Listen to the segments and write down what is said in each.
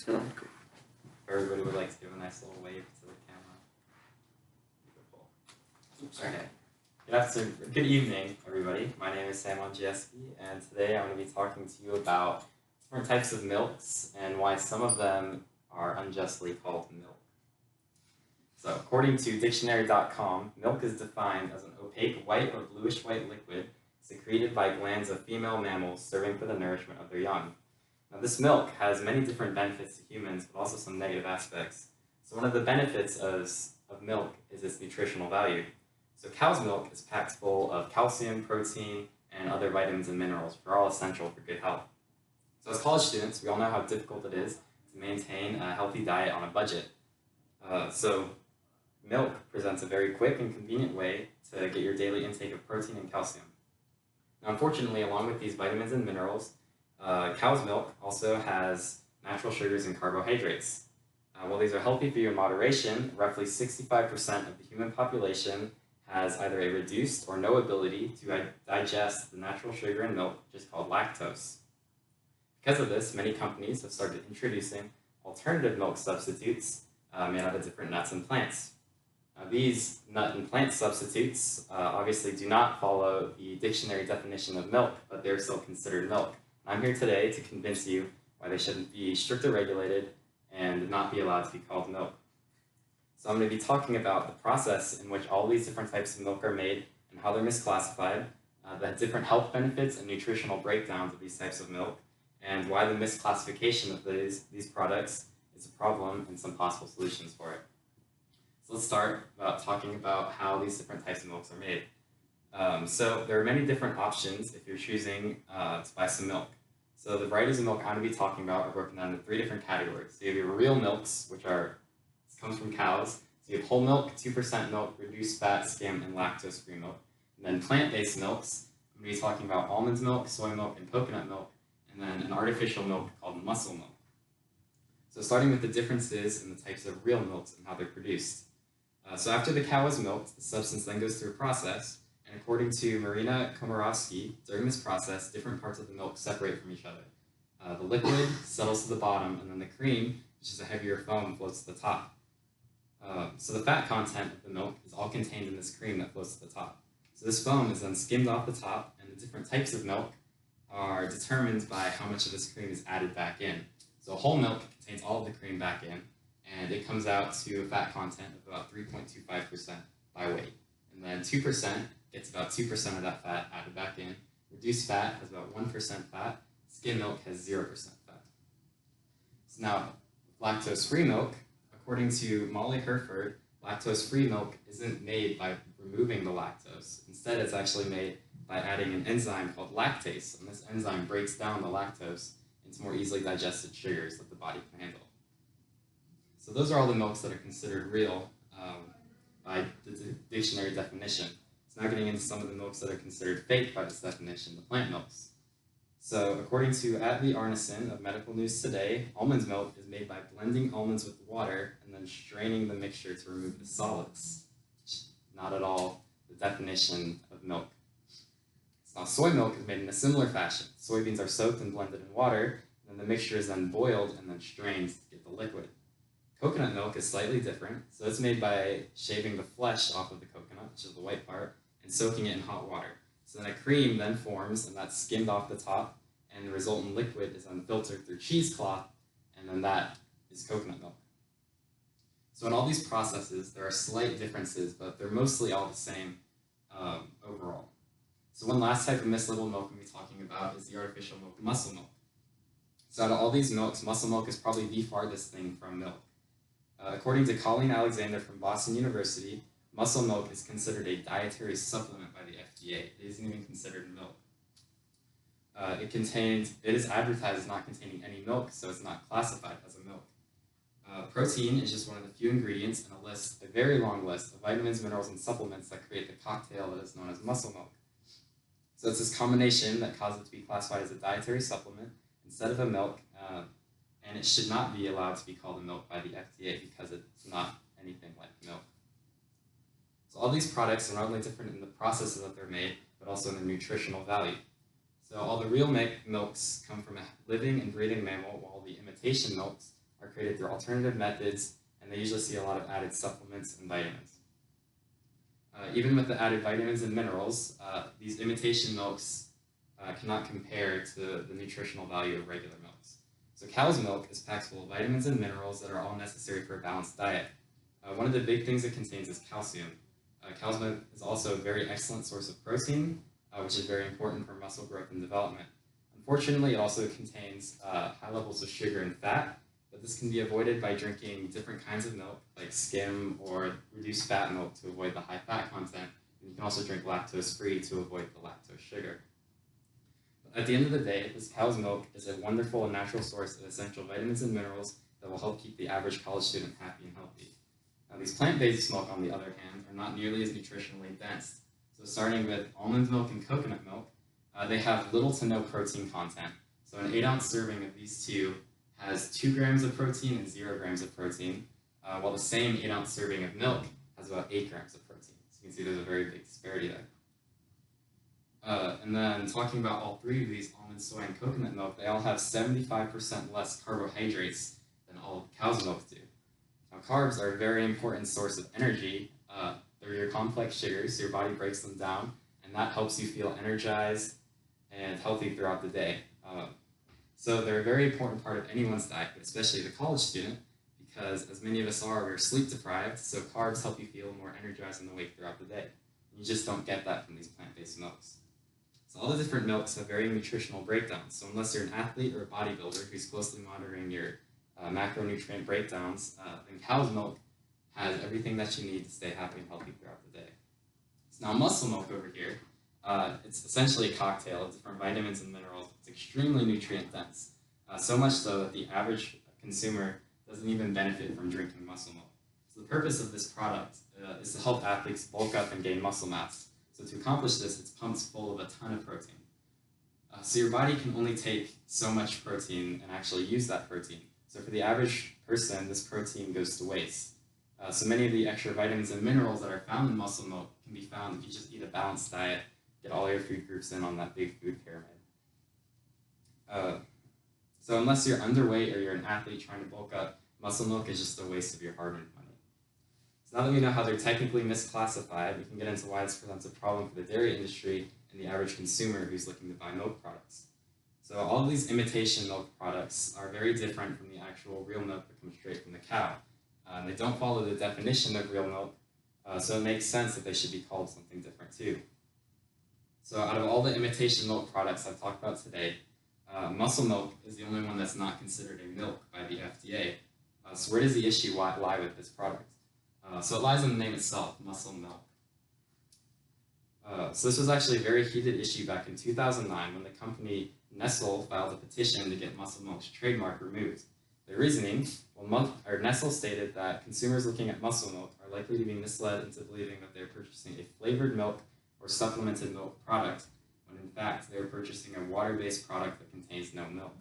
Everybody would like to give a nice little wave to the camera. Beautiful. Okay. Good evening, everybody. My name is Andrzejewski, and today I'm going to be talking to you about different types of milks and why some of them are unjustly called milk. So, according to dictionary.com, milk is defined as an opaque white or bluish-white liquid secreted by glands of female mammals serving for the nourishment of their young. Now, this milk has many different benefits to humans, but also some negative aspects. So one of the benefits of milk is its nutritional value. So cow's milk is packed full of calcium, protein, and other vitamins and minerals, which are all essential for good health. So as college students, we all know how difficult it is to maintain a healthy diet on a budget. So milk presents a very quick and convenient way to get your daily intake of protein and calcium. Now, unfortunately, along with these vitamins and minerals, cow's milk also has natural sugars and carbohydrates. While these are healthy for you in moderation, roughly 65% of the human population has either a reduced or no ability to digest the natural sugar in milk, which is called lactose. Because of this, many companies have started introducing alternative milk substitutes made out of different nuts and plants. These nut and plant substitutes obviously do not follow the dictionary definition of milk, but they're still considered milk. I'm here today to convince you why they shouldn't be strictly regulated and not be allowed to be called milk. So I'm going to be talking about the process in which all these different types of milk are made and how they're misclassified, the different health benefits and nutritional breakdowns of these types of milk, and why the misclassification of these products is a problem and some possible solutions for it. So let's start about talking about how these different types of milks are made. So there are many different options if you're choosing to buy some milk. So the varieties of milk I'm going to be talking about are broken down into 3 different categories. So you have your real milks, which comes from cows. So you have whole milk, 2% milk, reduced fat, skim, and lactose-free milk. And then plant-based milks, I'm going to be talking about almond milk, soy milk, and coconut milk. And then an artificial milk called muscle milk. So starting with the differences in the types of real milks and how they're produced. So after the cow is milked, the substance then goes through a process. And according to Marina Komorowski, during this process, different parts of the milk separate from each other. The liquid settles to the bottom, and then the cream, which is a heavier foam, floats to the top. So the fat content of the milk is all contained in this cream that floats to the top. So this foam is then skimmed off the top, and the different types of milk are determined by how much of this cream is added back in. So whole milk contains all of the cream back in, and it comes out to a fat content of about 3.25% by weight. And then 2% gets about 2% of that fat added back in. Reduced fat has about 1% fat. Skim milk has 0% fat. So now, lactose-free milk, according to Molly Herford, lactose-free milk isn't made by removing the lactose. Instead, it's actually made by adding an enzyme called lactase, and this enzyme breaks down the lactose into more easily digested sugars that the body can handle. So those are all the milks that are considered real by the dictionary definition. So now getting into some of the milks that are considered fake by this definition, the plant milks. So according to Atlee Arneson of Medical News Today, almond milk is made by blending almonds with water and then straining the mixture to remove the solids. Not at all the definition of milk. So now soy milk is made in a similar fashion. Soybeans are soaked and blended in water, and then the mixture is then boiled and then strained to get the liquid. Coconut milk is slightly different, so it's made by shaving the flesh off of the coconut, which is the white part, and soaking it in hot water. So then a cream then forms, and that's skimmed off the top, and the resultant liquid is then filtered through cheesecloth, and then that is coconut milk. So in all these processes, there are slight differences, but they're mostly all the same overall. So one last type of mislabeled milk we'll be talking about is the artificial milk, muscle milk. So out of all these milks, muscle milk is probably the farthest thing from milk. According to Colleen Alexander from Boston University, muscle milk is considered a dietary supplement by the FDA. It isn't even considered milk. It is advertised as not containing any milk, so it's not classified as a milk. Protein is just one of the few ingredients in a very long list of vitamins, minerals, and supplements that create the cocktail that is known as muscle milk. So it's this combination that causes it to be classified as a dietary supplement instead of a milk, and it should not be allowed to be called a milk by the FDA because it's not anything like milk. So all these products are not only different in the processes that they're made, but also in their nutritional value. So all the real milks come from a living and breathing mammal, while the imitation milks created through alternative methods, and they usually see a lot of added supplements and vitamins. Even with the added vitamins and minerals, these imitation milks cannot compare to the nutritional value of regular milks. So cow's milk is packed full of vitamins and minerals that are all necessary for a balanced diet. One of the big things it contains is calcium. Cow's milk is also a very excellent source of protein, which is very important for muscle growth and development. Unfortunately, it also contains high levels of sugar and fat, but this can be avoided by drinking different kinds of milk, like skim or reduced fat milk to avoid the high fat content. And you can also drink lactose-free to avoid the lactose sugar. But at the end of the day, this cow's milk is a wonderful and natural source of essential vitamins and minerals that will help keep the average college student happy and healthy. Now, these plant-based milk, on the other hand, are not nearly as nutritionally dense. So starting with almond milk and coconut milk, they have little to no protein content. So an 8-ounce serving of these two has 2 grams of protein and 0 grams of protein, while the same 8-ounce serving of milk has about 8 grams of protein. So you can see there's a very big disparity there. And then talking about all 3 of these, almond, soy, and coconut milk, they all have 75% less carbohydrates than all of cow's milk do. Now, carbs are a very important source of energy. They're your complex sugars, so your body breaks them down, and that helps you feel energized and healthy throughout the day. So they're a very important part of anyone's diet, but especially the college student, because as many of us are, we're sleep deprived, so carbs help you feel more energized and awake throughout the day. You just don't get that from these plant-based milks. So all the different milks have varying nutritional breakdowns, so unless you're an athlete or a bodybuilder who's closely monitoring your macronutrient breakdowns, then cow's milk has everything that you need to stay happy and healthy throughout the day. So now muscle milk over here, it's essentially a cocktail of different vitamins and minerals. It's extremely nutrient dense, so much so that the average consumer doesn't even benefit from drinking muscle milk. So the purpose of this product is to help athletes bulk up and gain muscle mass. So to accomplish this, it's pumped full of a ton of protein. So your body can only take so much protein and actually use that protein. So for the average person, this protein goes to waste. So many of the extra vitamins and minerals that are found in muscle milk can be found if you just eat a balanced diet, get all your food groups in on that big food pyramid. So unless you're underweight or you're an athlete trying to bulk up, muscle milk is just a waste of your hard-earned money. So now that we know how they're technically misclassified, we can get into why this presents a problem for the dairy industry and the average consumer who's looking to buy milk products. So all of these imitation milk products are very different from the actual real milk that comes straight from the cow. They don't follow the definition of real milk, so it makes sense that they should be called something different too. So out of all the imitation milk products I've talked about today, muscle milk is the only one that's not considered a milk by the FDA. So where does the issue lie with this product? So it lies in the name itself, muscle milk. So this was actually a very heated issue back in 2009 when the company Nestle filed a petition to get muscle milk's trademark removed. The reasoning, Nestle stated that consumers looking at muscle milk are likely to be misled into believing that they're purchasing a flavored milk or supplemented milk product, when in fact they're purchasing a water-based product that contains no milk.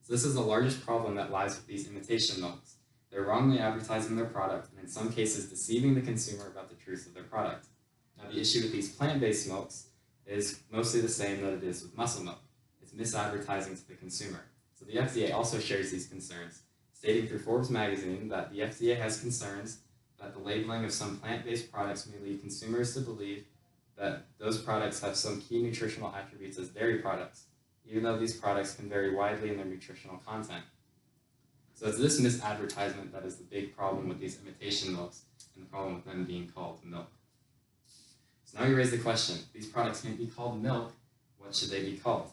So this is the largest problem that lies with these imitation milks. They're wrongly advertising their product and in some cases deceiving the consumer about the truth of their product. Now the issue with these plant-based milks is mostly the same that it is with muscle milk. It's misadvertising to the consumer. So the FDA also shares these concerns, stating through Forbes magazine that the FDA has concerns that the labeling of some plant-based products may lead consumers to believe that those products have some key nutritional attributes as dairy products, even though these products can vary widely in their nutritional content. So it's this misadvertisement that is the big problem with these imitation milks and the problem with them being called milk. So now you raise the question, these products can't be called milk, what should they be called?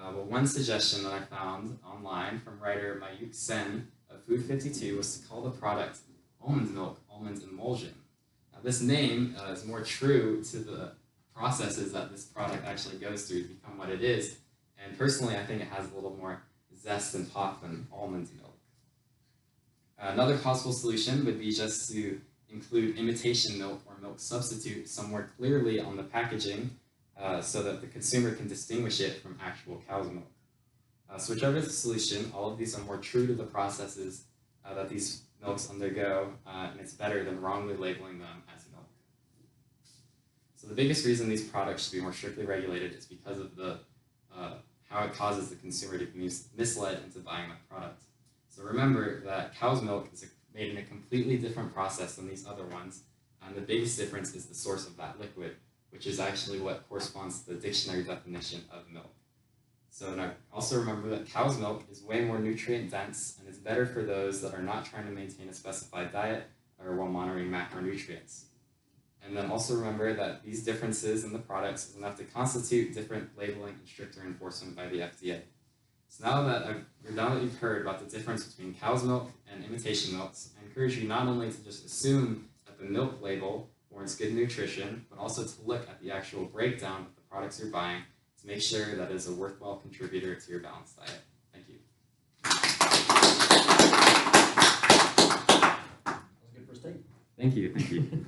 Well, one suggestion that I found online from writer Mayuk Sen of Food 52 was to call the product almond milk, almond emulsion. Now this name is more true to the processes that this product actually goes through to become what it is, and personally I think it has a little more zest and pop than almond milk. Another possible solution would be just to include imitation milk or milk substitute somewhere clearly on the packaging so that the consumer can distinguish it from actual cow's milk. So whichever the solution, all of these are more true to the processes that these milks undergo, and it's better than wrongly labeling them as milk. So the biggest reason these products should be more strictly regulated is because of the how it causes the consumer to be misled into buying that product. So remember that cow's milk is made in a completely different process than these other ones, and the biggest difference is the source of that liquid, which is actually what corresponds to the dictionary definition of milk. So now also remember that cow's milk is way more nutrient dense and is better for those that are not trying to maintain a specified diet or while monitoring macronutrients. And then also remember that these differences in the products is enough to constitute different labeling and stricter enforcement by the FDA. So now that you've heard about the difference between cow's milk and imitation milks, I encourage you not only to just assume that the milk label warrants good nutrition, but also to look at the actual breakdown of the products you're buying to make sure that it is a worthwhile contributor to your balanced diet. Thank you. That was a good first take. Thank you.